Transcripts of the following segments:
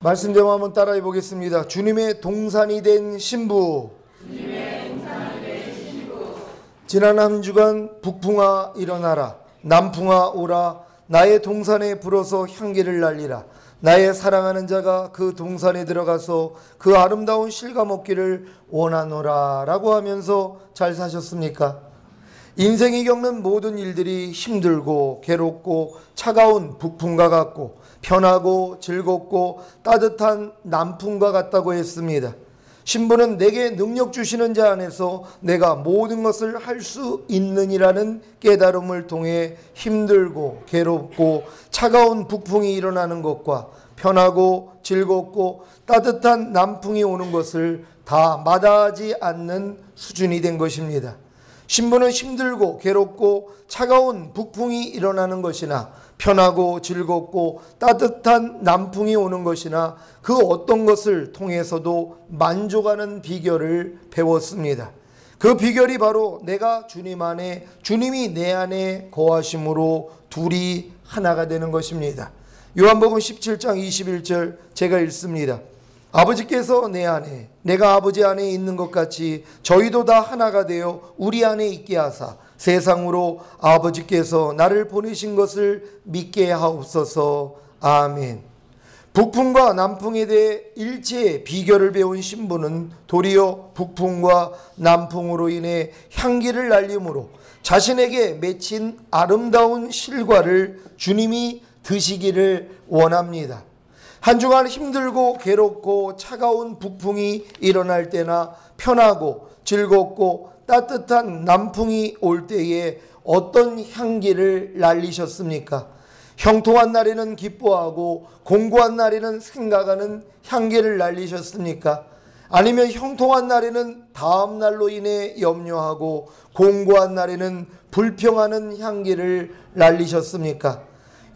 말씀 제목 한번 따라해 보겠습니다. 주님의 동산이 된 신부. 지난 한 주간 북풍아 일어나라, 남풍아 오라, 나의 동산에 불어서 향기를 날리라. 나의 사랑하는 자가 그 동산에 들어가서 그 아름다운 실과 먹기를 원하노라 라고 하면서 잘 사셨습니까? 인생이 겪는 모든 일들이 힘들고 괴롭고 차가운 북풍과 같고 편하고 즐겁고 따뜻한 남풍과 같다고 했습니다. 신부는 내게 능력 주시는 자 안에서 내가 모든 것을 할 수 있느니라는 깨달음을 통해 힘들고 괴롭고 차가운 북풍이 일어나는 것과 편하고 즐겁고 따뜻한 남풍이 오는 것을 다 마다하지 않는 수준이 된 것입니다. 신부는 힘들고 괴롭고 차가운 북풍이 일어나는 것이나 편하고 즐겁고 따뜻한 남풍이 오는 것이나 그 어떤 것을 통해서도 만족하는 비결을 배웠습니다. 그 비결이 바로 내가 주님 안에, 주님이 내 안에 거하심으로 둘이 하나가 되는 것입니다. 요한복음 17장 21절 제가 읽습니다. 아버지께서 내 안에, 내가 아버지 안에 있는 것 같이 저희도 다 하나가 되어 우리 안에 있게 하사 세상으로 아버지께서 나를 보내신 것을 믿게 하옵소서. 아멘. 북풍과 남풍에 대해 일체의 비결을 배운 신부는 도리어 북풍과 남풍으로 인해 향기를 날림으로 자신에게 맺힌 아름다운 실과를 주님이 드시기를 원합니다. 한 주간 힘들고 괴롭고 차가운 북풍이 일어날 때나 편하고 즐겁고 따뜻한 남풍이 올 때에 어떤 향기를 날리셨습니까? 형통한 날에는 기뻐하고 공고한 날에는 생각하는 향기를 날리셨습니까? 아니면 형통한 날에는 다음 날로 인해 염려하고 공고한 날에는 불평하는 향기를 날리셨습니까?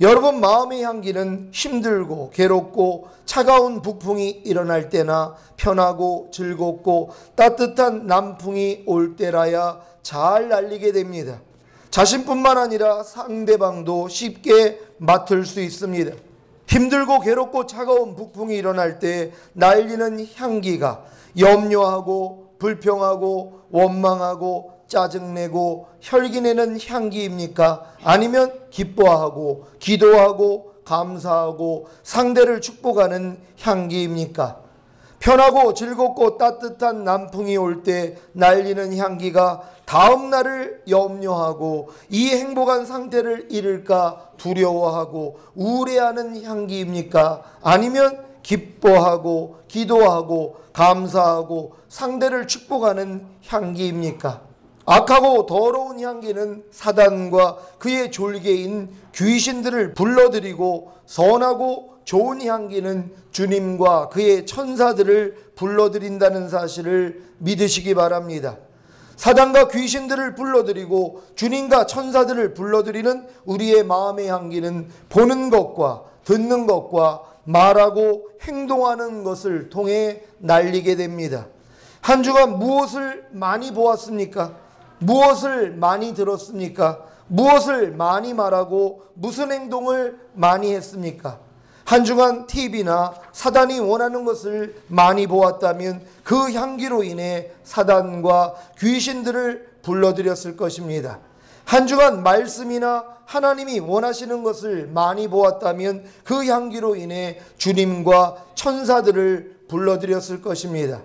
여러분 마음의 향기는 힘들고 괴롭고 차가운 북풍이 일어날 때나 편하고 즐겁고 따뜻한 남풍이 올 때라야 잘 날리게 됩니다. 자신뿐만 아니라 상대방도 쉽게 맡을 수 있습니다. 힘들고 괴롭고 차가운 북풍이 일어날 때 날리는 향기가 염려하고 불평하고 원망하고 짜증내고 혈기내는 향기입니까? 아니면 기뻐하고 기도하고 감사하고 상대를 축복하는 향기입니까? 편하고 즐겁고 따뜻한 남풍이 올 때 날리는 향기가 다음 날을 염려하고 이 행복한 상태를 잃을까 두려워하고 우울해하는 향기입니까? 아니면 기뻐하고 기도하고 감사하고 상대를 축복하는 향기입니까? 악하고 더러운 향기는 사단과 그의 졸개인 귀신들을 불러들이고 선하고 좋은 향기는 주님과 그의 천사들을 불러들인다는 사실을 믿으시기 바랍니다. 사단과 귀신들을 불러들이고 주님과 천사들을 불러들이는 우리의 마음의 향기는 보는 것과 듣는 것과 말하고 행동하는 것을 통해 날리게 됩니다. 한 주간 무엇을 많이 보았습니까? 무엇을 많이 들었습니까? 무엇을 많이 말하고 무슨 행동을 많이 했습니까? 한 주간 TV나 사단이 원하는 것을 많이 보았다면 그 향기로 인해 사단과 귀신들을 불러들였을 것입니다. 한 주간 말씀이나 하나님이 원하시는 것을 많이 보았다면 그 향기로 인해 주님과 천사들을 불러들였을 것입니다.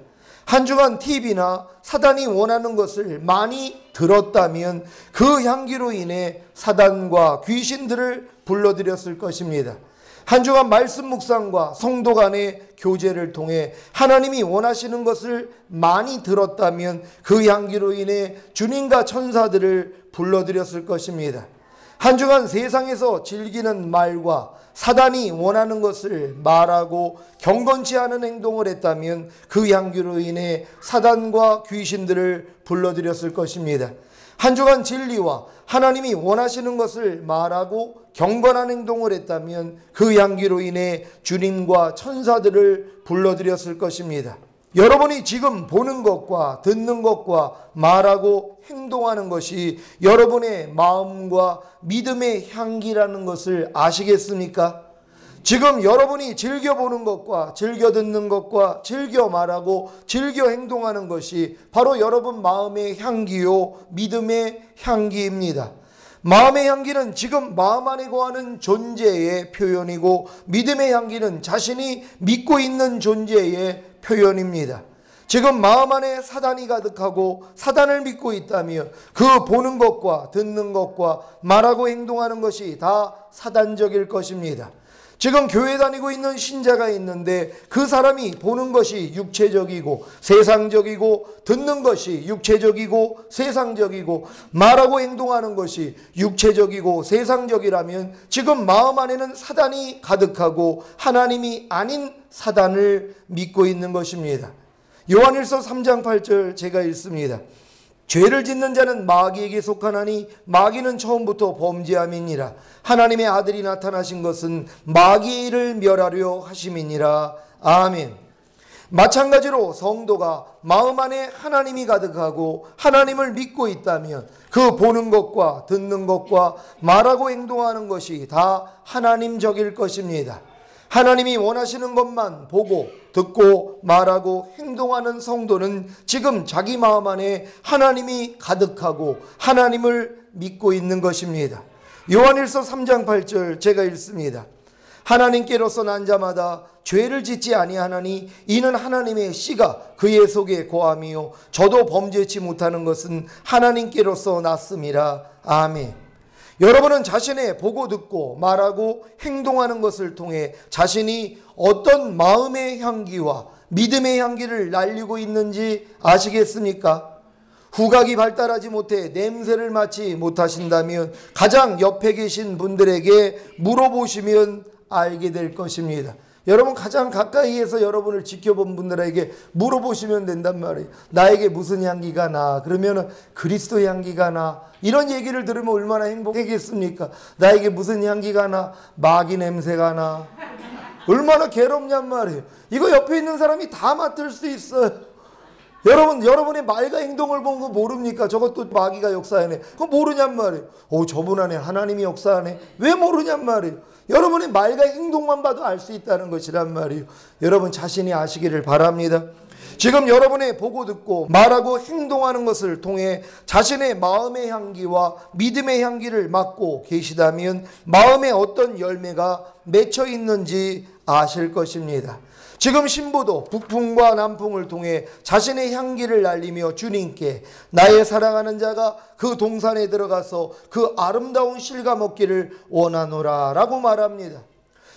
한 주간 TV나 사단이 원하는 것을 많이 들었다면 그 향기로 인해 사단과 귀신들을 불러들였을 것입니다. 한 주간 말씀 묵상과 성도 간의 교제를 통해 하나님이 원하시는 것을 많이 들었다면 그 향기로 인해 주님과 천사들을 불러들였을 것입니다. 한 주간 세상에서 즐기는 말과 사단이 원하는 것을 말하고 경건치 않은 행동을 했다면 그 향기로 인해 사단과 귀신들을 불러들였을 것입니다. 한 주간 진리와 하나님이 원하시는 것을 말하고 경건한 행동을 했다면 그 향기로 인해 주님과 천사들을 불러들였을 것입니다. 여러분이 지금 보는 것과 듣는 것과 말하고 행동하는 것이 여러분의 마음과 믿음의 향기라는 것을 아시겠습니까? 지금 여러분이 즐겨보는 것과 즐겨 듣는 것과 즐겨 말하고 즐겨 행동하는 것이 바로 여러분 마음의 향기요 믿음의 향기입니다. 마음의 향기는 지금 마음 안에 거하는 존재의 표현이고, 믿음의 향기는 자신이 믿고 있는 존재의 표현입니다. 지금 마음 안에 사단이 가득하고 사단을 믿고 있다면 그 보는 것과 듣는 것과 말하고 행동하는 것이 다 사단적일 것입니다. 지금 교회 다니고 있는 신자가 있는데 그 사람이 보는 것이 육체적이고 세상적이고, 듣는 것이 육체적이고 세상적이고, 말하고 행동하는 것이 육체적이고 세상적이라면 지금 마음 안에는 사단이 가득하고 하나님이 아닌 사단을 믿고 있는 것입니다. 요한일서 3장 8절 제가 읽습니다. 죄를 짓는 자는 마귀에게 속하나니 마귀는 처음부터 범죄함이니라. 하나님의 아들이 나타나신 것은 마귀의 일을 멸하려 하심이니라. 아멘. 마찬가지로 성도가 마음 안에 하나님이 가득하고 하나님을 믿고 있다면 그 보는 것과 듣는 것과 말하고 행동하는 것이 다 하나님적일 것입니다. 하나님이 원하시는 것만 보고 듣고 말하고 행동하는 성도는 지금 자기 마음 안에 하나님이 가득하고 하나님을 믿고 있는 것입니다. 요한일서 3장 8절 제가 읽습니다. 하나님께로서 난 자마다 죄를 짓지 아니하나니 이는 하나님의 씨가 그의 속에 거함이요 저도 범죄치 못하는 것은 하나님께로서 났음이라. 아멘. 여러분은 자신의 보고 듣고 말하고 행동하는 것을 통해 자신이 어떤 마음의 향기와 믿음의 향기를 날리고 있는지 아시겠습니까? 후각이 발달하지 못해 냄새를 맡지 못하신다면 가장 옆에 계신 분들에게 물어보시면 알게 될 것입니다. 여러분 가장 가까이에서 여러분을 지켜본 분들에게 물어보시면 된단 말이에요. 나에게 무슨 향기가 나? 그러면 그리스도 향기가 나. 이런 얘기를 들으면 얼마나 행복하겠습니까? 나에게 무슨 향기가 나? 마귀 냄새가 나. 얼마나 괴롭냔 말이에요. 이거 옆에 있는 사람이 다 맡을 수 있어요. 여러분의 말과 행동을 보는 거 모릅니까? 저것도 마귀가 역사하네. 그거 모르냔 말이에요. 저분 안에 하나님이 역사하네. 왜 모르냔 말이에요. 여러분의 말과 행동만 봐도 알 수 있다는 것이란 말이에요. 여러분 자신이 아시기를 바랍니다. 지금 여러분의 보고 듣고 말하고 행동하는 것을 통해 자신의 마음의 향기와 믿음의 향기를 맡고 계시다면 마음에 어떤 열매가 맺혀 있는지 아실 것입니다. 지금 신부도 북풍과 남풍을 통해 자신의 향기를 날리며 주님께 나의 사랑하는 자가 그 동산에 들어가서 그 아름다운 실과 먹기를 원하노라 라고 말합니다.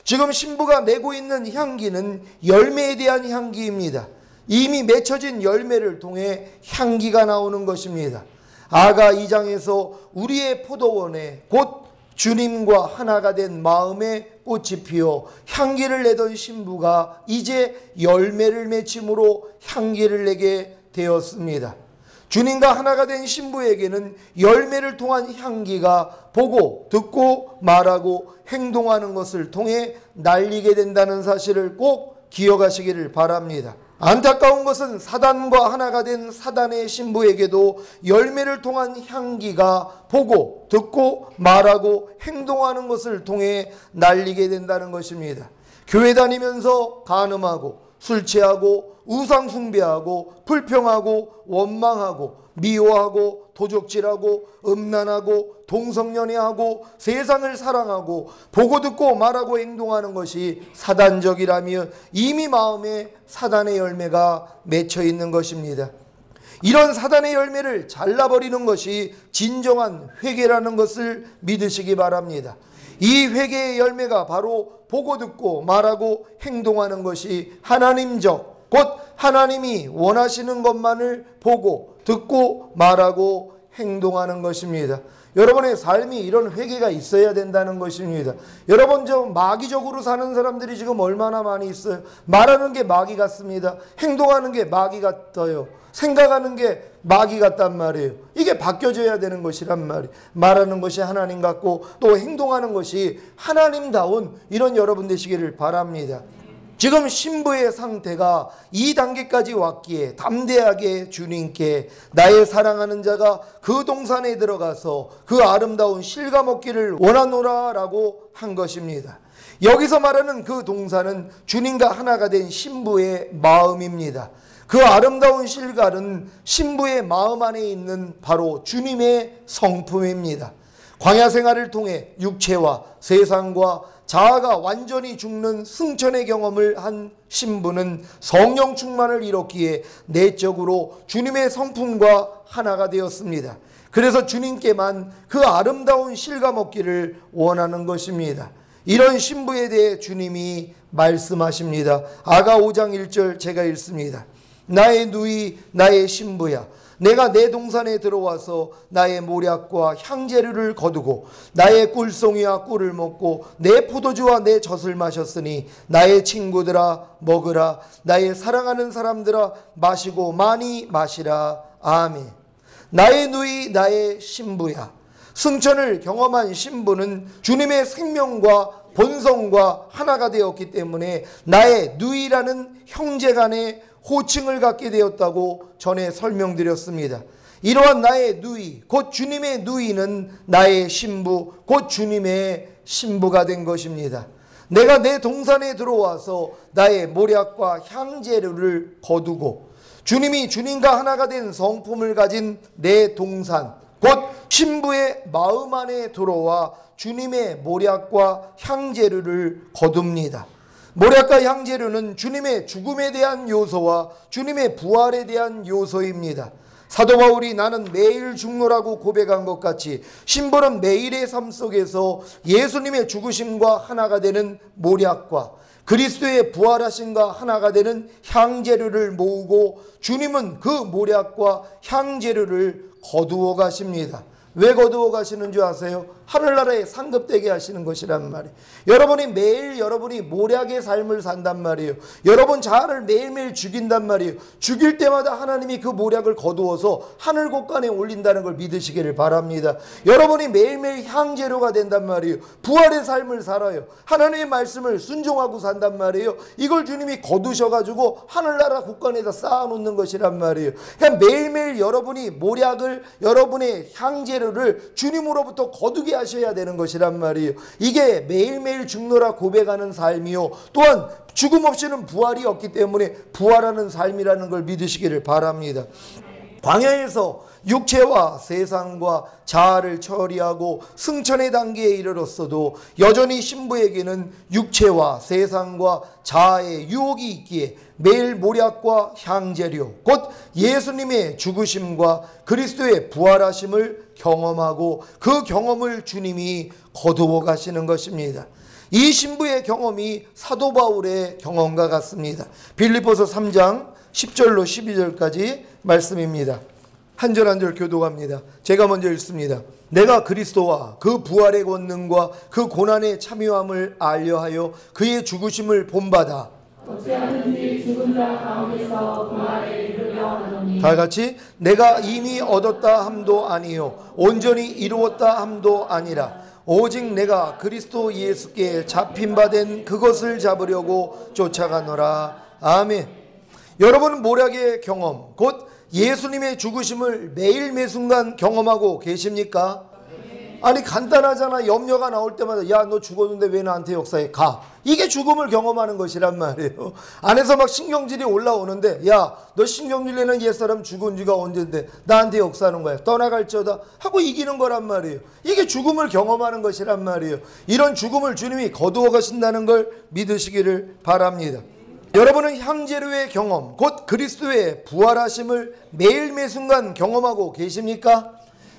지금 신부가 내고 있는 향기는 열매에 대한 향기입니다. 이미 맺혀진 열매를 통해 향기가 나오는 것입니다. 아가 2장에서 우리의 포도원에 곧 주님과 하나가 된 마음의 꽃이 피어 향기를 내던 신부가 이제 열매를 맺힘으로 향기를 내게 되었습니다. 주님과 하나가 된 신부에게는 열매를 통한 향기가 보고 듣고 말하고 행동하는 것을 통해 날리게 된다는 사실을 꼭 기억하시기를 바랍니다. 안타까운 것은 사단과 하나가 된 사단의 신부에게도 열매를 통한 향기가 보고 듣고 말하고 행동하는 것을 통해 날리게 된다는 것입니다. 교회 다니면서 간음하고 술 취하고 우상 숭배하고 불평하고 원망하고 미워하고 도적질하고 음란하고 동성연애하고 세상을 사랑하고 보고 듣고 말하고 행동하는 것이 사단적이라면 이미 마음에 사단의 열매가 맺혀 있는 것입니다. 이런 사단의 열매를 잘라버리는 것이 진정한 회개라는 것을 믿으시기 바랍니다. 이 회개의 열매가 바로 보고 듣고 말하고 행동하는 것이 하나님적, 곧 하나님이 원하시는 것만을 보고 듣고 말하고 행동하는 것입니다. 여러분의 삶이 이런 회개가 있어야 된다는 것입니다. 여러분 좀 마귀적으로 사는 사람들이 지금 얼마나 많이 있어요. 말하는 게 마귀 같습니다. 행동하는 게 마귀 같아요. 생각하는 게 마귀 같단 말이에요. 이게 바뀌어져야 되는 것이란 말이에요. 말하는 것이 하나님 같고 또 행동하는 것이 하나님다운 이런 여러분 되시기를 바랍니다. 지금 신부의 상태가 이 단계까지 왔기에 담대하게 주님께 나의 사랑하는 자가 그 동산에 들어가서 그 아름다운 실과 먹기를 원하노라 라고 한 것입니다. 여기서 말하는 그 동산은 주님과 하나가 된 신부의 마음입니다. 그 아름다운 실갈은 신부의 마음 안에 있는 바로 주님의 성품입니다. 광야 생활을 통해 육체와 세상과 자아가 완전히 죽는 승천의 경험을 한 신부는 성령 충만을 이뤘기에 내적으로 주님의 성품과 하나가 되었습니다. 그래서 주님께만 그 아름다운 실감 얻기를 원하는 것입니다. 이런 신부에 대해 주님이 말씀하십니다. 아가 5장 1절 제가 읽습니다. 나의 누이 나의 신부야, 내가 내 동산에 들어와서 나의 모략과 향재료를 거두고 나의 꿀송이와 꿀을 먹고 내 포도주와 내 젖을 마셨으니 나의 친구들아 먹으라, 나의 사랑하는 사람들아 마시고 많이 마시라. 아멘. 나의 누이 나의 신부야. 승천을 경험한 신부는 주님의 생명과 본성과 하나가 되었기 때문에 나의 누이라는 형제간의 호칭을 갖게 되었다고 전에 설명드렸습니다. 이러한 나의 누이, 곧 주님의 누이는 나의 신부, 곧 주님의 신부가 된 것입니다. 내가 내 동산에 들어와서 나의 모략과 향재료를 거두고 주님이 주님과 하나가 된 성품을 가진 내 동산, 곧 신부의 마음 안에 들어와 주님의 모략과 향재료를 거둡니다. 모략과 향재료는 주님의 죽음에 대한 요소와 주님의 부활에 대한 요소입니다. 사도 바울이 나는 매일 죽노라고 고백한 것 같이 신부는 매일의 삶 속에서 예수님의 죽으심과 하나가 되는 모략과 그리스도의 부활하심과 하나가 되는 향재료를 모으고 주님은 그 모략과 향재료를 거두어 가십니다. 왜 거두어 가시는 줄 아세요? 하늘나라에 상급되게 하시는 것이란 말이에요. 여러분이 매일 여러분이 모략의 삶을 산단 말이에요. 여러분 자아를 매일매일 죽인단 말이에요. 죽일 때마다 하나님이 그 모략을 거두어서 하늘 곳간에 올린다는 걸 믿으시기를 바랍니다. 여러분이 매일매일 향재료가 된단 말이에요. 부활의 삶을 살아요. 하나님의 말씀을 순종하고 산단 말이에요. 이걸 주님이 거두셔가지고 하늘나라 곳간에다 쌓아놓는 것이란 말이에요. 그냥 매일매일 여러분이 모략을, 여러분의 향재료를 주님으로부터 거두게 하셔야 되는 것이란 말이에요. 이게 매일매일 죽노라 고백하는 삶이요, 또한 죽음 없이는 부활이 없기 때문에 부활하는 삶이라는 걸 믿으시기를 바랍니다. 광야에서 육체와 세상과 자아를 처리하고 승천의 단계에 이르렀어도 여전히 신부에게는 육체와 세상과 자아의 유혹이 있기에 매일 모략과 향재료, 곧 예수님의 죽으심과 그리스도의 부활하심을 경험하고 그 경험을 주님이 거두어 가시는 것입니다. 이 신부의 경험이 사도 바울의 경험과 같습니다. 빌립보서 3장 10절로 12절까지 말씀입니다. 한 절 한 절 교독합니다. 제가 먼저 읽습니다. 내가 그리스도와 그 부활의 권능과 그 고난의 참여함을 알려하여 그의 죽으심을 본받아 어찌하든지 죽은 자 가운데서 부활에 이르려 하노니 다 같이 내가 이미 얻었다 함도 아니요 온전히 이루었다 함도 아니라 오직 내가 그리스도 예수께 잡힌 바 된 그것을 잡으려고 쫓아가노라. 아멘. 여러분 모략의 경험, 곧 예수님의 죽으심을 매일 매순간 경험하고 계십니까? 아니 간단하잖아. 염려가 나올 때마다 야 너 죽었는데 왜 나한테 역사에 가? 이게 죽음을 경험하는 것이란 말이에요. 안에서 막 신경질이 올라오는데 야 너 신경질 내는 옛사람 죽은 지가 언젠데 나한테 역사하는 거야. 떠나갈지어다 하고 이기는 거란 말이에요. 이게 죽음을 경험하는 것이란 말이에요. 이런 죽음을 주님이 거두어 가신다는 걸 믿으시기를 바랍니다. 여러분은 향재료의 경험, 곧 그리스도의 부활하심을 매일 매순간 경험하고 계십니까?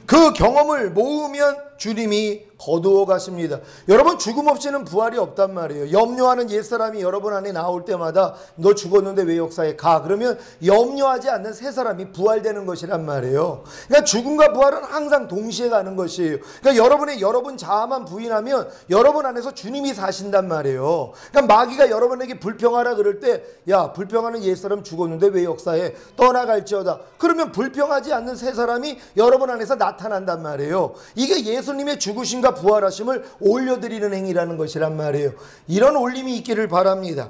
그 경험을 모으면 주님이 거두어 가십니다. 여러분 죽음 없이는 부활이 없단 말이에요. 염려하는 옛사람이 여러분 안에 나올 때마다 너 죽었는데 왜 역사에 가? 그러면 염려하지 않는 새 사람이 부활되는 것이란 말이에요. 그러니까 죽음과 부활은 항상 동시에 가는 것이에요. 그러니까 여러분 자아만 부인하면 여러분 안에서 주님이 사신단 말이에요. 그러니까 마귀가 여러분에게 불평하라 그럴 때 야 불평하는 옛사람 죽었는데 왜 역사에 떠나갈지어다. 그러면 불평하지 않는 새 사람이 여러분 안에서 나타난단 말이에요. 이게 예수님의 죽으심과 부활하심을 올려드리는 행위라는 것이란 말이에요. 이런 올림이 있기를 바랍니다.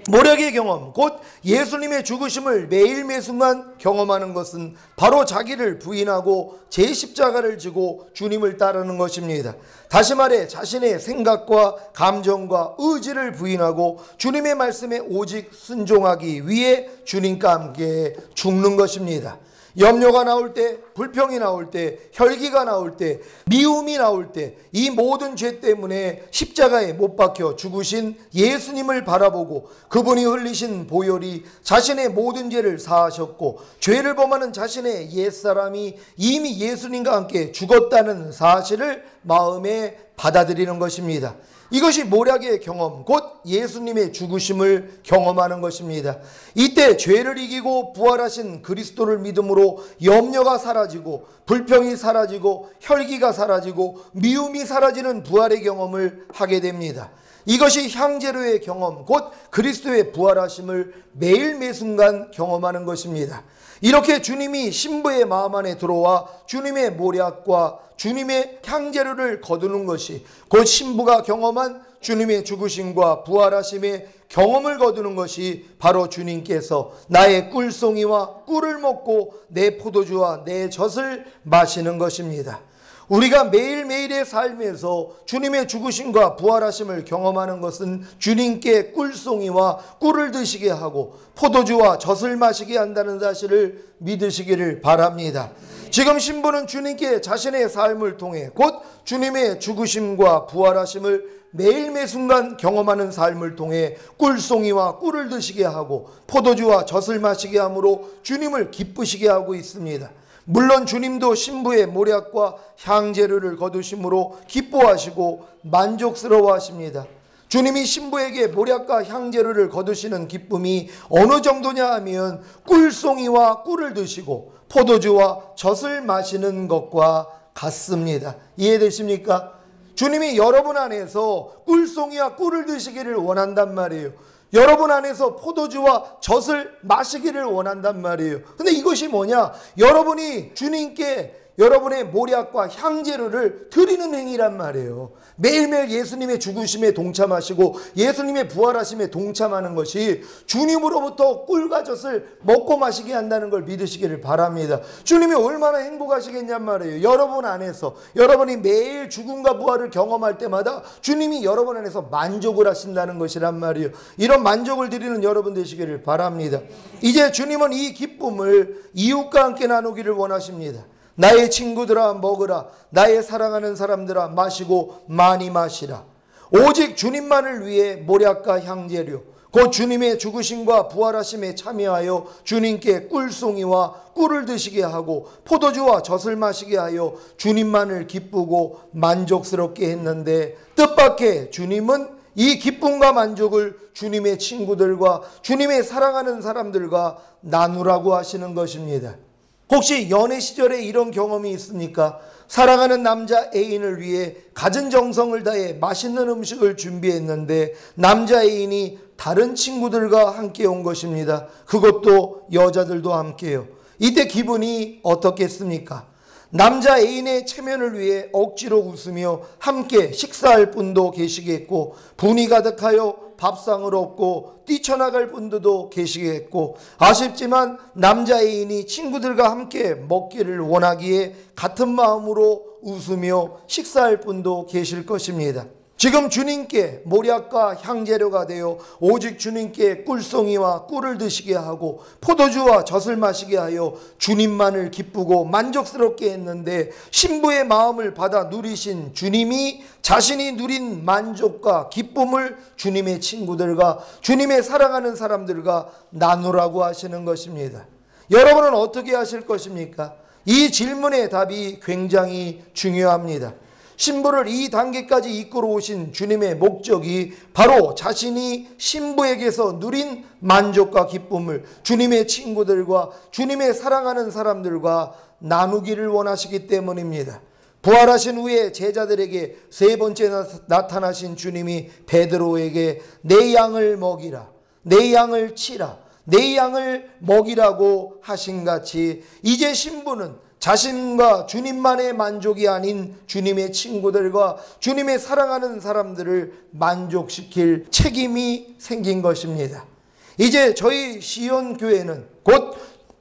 모략의 경험, 곧 예수님의 죽으심을 매일 매순간 경험하는 것은 바로 자기를 부인하고 제 십자가를 지고 주님을 따르는 것입니다. 다시 말해 자신의 생각과 감정과 의지를 부인하고 주님의 말씀에 오직 순종하기 위해 주님과 함께 죽는 것입니다. 염려가 나올 때, 불평이 나올 때, 혈기가 나올 때, 미움이 나올 때, 이 모든 죄 때문에 십자가에 못 박혀 죽으신 예수님을 바라보고 그분이 흘리신 보혈이 자신의 모든 죄를 사하셨고 죄를 범하는 자신의 옛사람이 이미 예수님과 함께 죽었다는 사실을 마음에 받아들이는 것입니다. 이것이 모략의 경험, 곧 예수님의 죽으심을 경험하는 것입니다. 이때 죄를 이기고 부활하신 그리스도를 믿음으로 염려가 사라지고 불평이 사라지고 혈기가 사라지고 미움이 사라지는 부활의 경험을 하게 됩니다. 이것이 향제로의 경험, 곧 그리스도의 부활하심을 매일 매순간 경험하는 것입니다. 이렇게 주님이 신부의 마음 안에 들어와 주님의 모략과 주님의 향제로를 거두는 것이 곧 신부가 경험한 주님의 죽으심과 부활하심의 경험을 거두는 것이 바로 주님께서 나의 꿀송이와 꿀을 먹고 내 포도주와 내 젖을 마시는 것입니다. 우리가 매일매일의 삶에서 주님의 죽으심과 부활하심을 경험하는 것은 주님께 꿀송이와 꿀을 드시게 하고 포도주와 젖을 마시게 한다는 사실을 믿으시기를 바랍니다. 지금 신부는 주님께 자신의 삶을 통해 곧 주님의 죽으심과 부활하심을 매일 매순간 경험하는 삶을 통해 꿀송이와 꿀을 드시게 하고 포도주와 젖을 마시게 함으로 주님을 기쁘시게 하고 있습니다. 물론 주님도 신부의 모략과 향제료를 거두심으로 기뻐하시고 만족스러워 하십니다. 주님이 신부에게 모략과 향제료를 거두시는 기쁨이 어느 정도냐 하면 꿀송이와 꿀을 드시고 포도주와 젖을 마시는 것과 같습니다. 이해되십니까? 주님이 여러분 안에서 꿀송이와 꿀을 드시기를 원한단 말이에요. 여러분 안에서 포도주와 젖을 마시기를 원한단 말이에요. 근데 이것이 뭐냐? 여러분이 주님께 여러분의 모략과 향제료를 드리는 행위란 말이에요. 매일매일 예수님의 죽으심에 동참하시고 예수님의 부활하심에 동참하는 것이 주님으로부터 꿀과 젖을 먹고 마시게 한다는 걸 믿으시기를 바랍니다. 주님이 얼마나 행복하시겠냔 말이에요. 여러분 안에서 여러분이 매일 죽음과 부활을 경험할 때마다 주님이 여러분 안에서 만족을 하신다는 것이란 말이에요. 이런 만족을 드리는 여러분 되시기를 바랍니다. 이제 주님은 이 기쁨을 이웃과 함께 나누기를 원하십니다. 나의 친구들아 먹으라, 나의 사랑하는 사람들아 마시고 많이 마시라. 오직 주님만을 위해 모략과 향제료 곧 주님의 죽으심과 부활하심에 참여하여 주님께 꿀송이와 꿀을 드시게 하고 포도주와 젖을 마시게 하여 주님만을 기쁘고 만족스럽게 했는데 뜻밖의 주님은 이 기쁨과 만족을 주님의 친구들과 주님의 사랑하는 사람들과 나누라고 하시는 것입니다. 혹시 연애 시절에 이런 경험이 있습니까? 사랑하는 남자 애인을 위해 갖은 정성을 다해 맛있는 음식을 준비했는데 남자 애인이 다른 친구들과 함께 온 것입니다. 그것도 여자들도 함께요. 이때 기분이 어떻겠습니까? 남자 애인의 체면을 위해 억지로 웃으며 함께 식사할 분도 계시겠고 분이 가득하여 밥상을 얻고 뛰쳐나갈 분들도 계시겠고 아쉽지만 남자 애인이 친구들과 함께 먹기를 원하기에 같은 마음으로 웃으며 식사할 분도 계실 것입니다. 지금 주님께 모략과 향제료가 되어 오직 주님께 꿀송이와 꿀을 드시게 하고 포도주와 젖을 마시게 하여 주님만을 기쁘고 만족스럽게 했는데 신부의 마음을 받아 누리신 주님이 자신이 누린 만족과 기쁨을 주님의 친구들과 주님의 사랑하는 사람들과 나누라고 하시는 것입니다. 여러분은 어떻게 하실 것입니까? 이 질문의 답이 굉장히 중요합니다. 신부를 이 단계까지 이끌어 오신 주님의 목적이 바로 자신이 신부에게서 누린 만족과 기쁨을 주님의 친구들과 주님의 사랑하는 사람들과 나누기를 원하시기 때문입니다. 부활하신 후에 제자들에게 세 번째 나타나신 주님이 베드로에게 내 양을 먹이라, 내 양을 치라, 내 양을 먹이라고 하신 같이 이제 신부는 자신과 주님만의 만족이 아닌 주님의 친구들과 주님의 사랑하는 사람들을 만족시킬 책임이 생긴 것입니다. 이제 저희 시온교회는 곧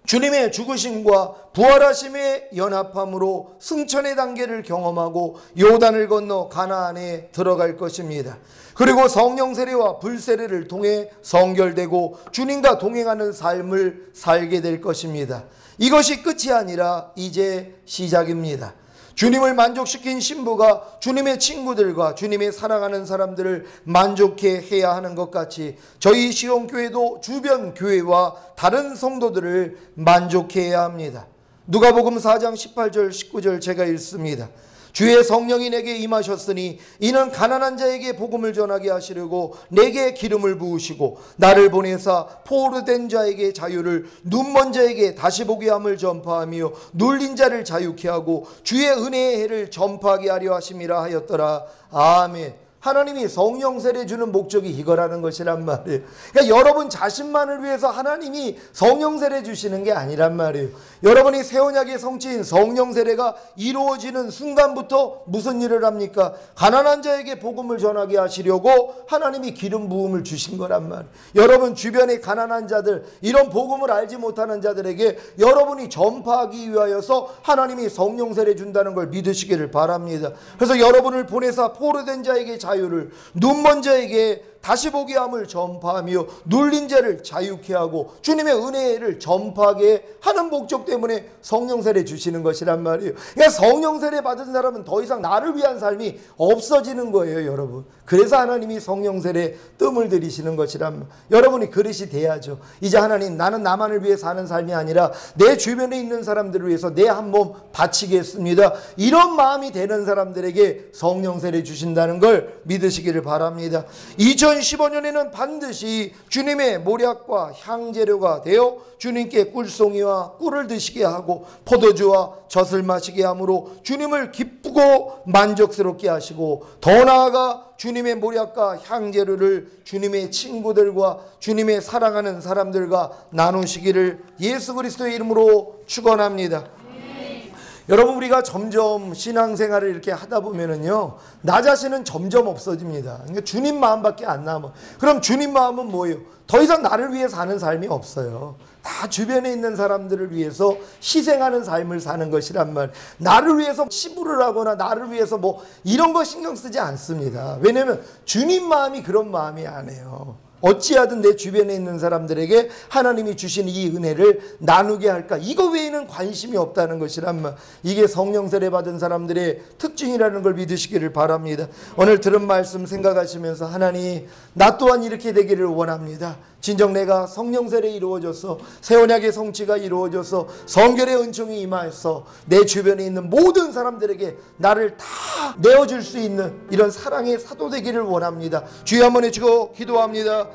주님의 죽으심과 부활하심의 연합함으로 승천의 단계를 경험하고 요단을 건너 가나안에 들어갈 것입니다. 그리고 성령 세례와 불 세례를 통해 성결되고 주님과 동행하는 삶을 살게 될 것입니다. 이것이 끝이 아니라 이제 시작입니다. 주님을 만족시킨 신부가 주님의 친구들과 주님의 사랑하는 사람들을 만족해 해야 하는 것 같이 저희 시온교회도 주변 교회와 다른 성도들을 만족해야 합니다. 누가복음 4장 18절 19절 제가 읽습니다. 주의 성령이 내게 임하셨으니 이는 가난한 자에게 복음을 전하게 하시려고 내게 기름을 부으시고 나를 보내사 포로된 자에게 자유를, 눈먼 자에게 다시 보게 함을 전파하며 눌린 자를 자유케 하고 주의 은혜의 해를 전파하게 하려 하심이라 하였더라. 아멘. 하나님이 성령 세례 주는 목적이 이거라는 것이란 말이에요. 그러니까 여러분 자신만을 위해서 하나님이 성령 세례 주시는 게 아니란 말이에요. 여러분이 새 언약의 성취인 성령 세례가 이루어지는 순간부터 무슨 일을 합니까? 가난한 자에게 복음을 전하게 하시려고 하나님이 기름 부음을 주신 거란 말이에요. 여러분 주변의 가난한 자들, 이런 복음을 알지 못하는 자들에게 여러분이 전파하기 위하여서 하나님이 성령 세례 준다는 걸 믿으시기를 바랍니다. 그래서 여러분을 보내사 포로된 자에게 자유를, 눈먼 자에게 다시 보게 함을 전파하며 눌린 자를 자유케 하고 주님의 은혜를 전파하게 하는 목적 때문에 성령 세례 주시는 것이란 말이에요. 그러니까 성령 세례 받은 사람은 더 이상 나를 위한 삶이 없어지는 거예요, 여러분. 그래서 하나님이 성령 세례 뜸을 들이시는 것이란 말이에요. 여러분이 그릇이 돼야죠. 이제 하나님, 나는 나만을 위해 사는 삶이 아니라 내 주변에 있는 사람들을 위해서 내 한 몸 바치겠습니다. 이런 마음이 되는 사람들에게 성령 세례 주신다는 걸 믿으시기를 바랍니다. 2015년에는 반드시 주님의 모략과 향재료가 되어 주님께 꿀송이와 꿀을 드시게 하고 포도주와 젖을 마시게 함으로 주님을 기쁘고 만족스럽게 하시고, 더 나아가 주님의 모략과 향재료를 주님의 친구들과 주님의 사랑하는 사람들과 나누시기를 예수 그리스도의 이름으로 축원합니다. 여러분, 우리가 점점 신앙생활을 이렇게 하다 보면은요, 나 자신은 점점 없어집니다. 그러니까 주님 마음밖에 안 남아. 그럼 주님 마음은 뭐예요? 더 이상 나를 위해 사는 삶이 없어요. 다 주변에 있는 사람들을 위해서 희생하는 삶을 사는 것이란 말. 나를 위해서 시부를 하거나 나를 위해서 뭐 이런 거 신경 쓰지 않습니다. 왜냐하면 주님 마음이 그런 마음이 아니에요. 어찌하든 내 주변에 있는 사람들에게 하나님이 주신 이 은혜를 나누게 할까, 이거 외에는 관심이 없다는 것이란 말. 이게 성령 세례 받은 사람들의 특징이라는 걸 믿으시기를 바랍니다. 오늘 들은 말씀 생각하시면서 하나님, 나 또한 이렇게 되기를 원합니다. 진정 내가 성령 세례 이루어져서 새 언약의 성취가 이루어져서 성결의 은총이 임하여서 내 주변에 있는 모든 사람들에게 나를 다 내어줄 수 있는 이런 사랑의 사도 되기를 원합니다. 주여 한번 해주고 기도합니다.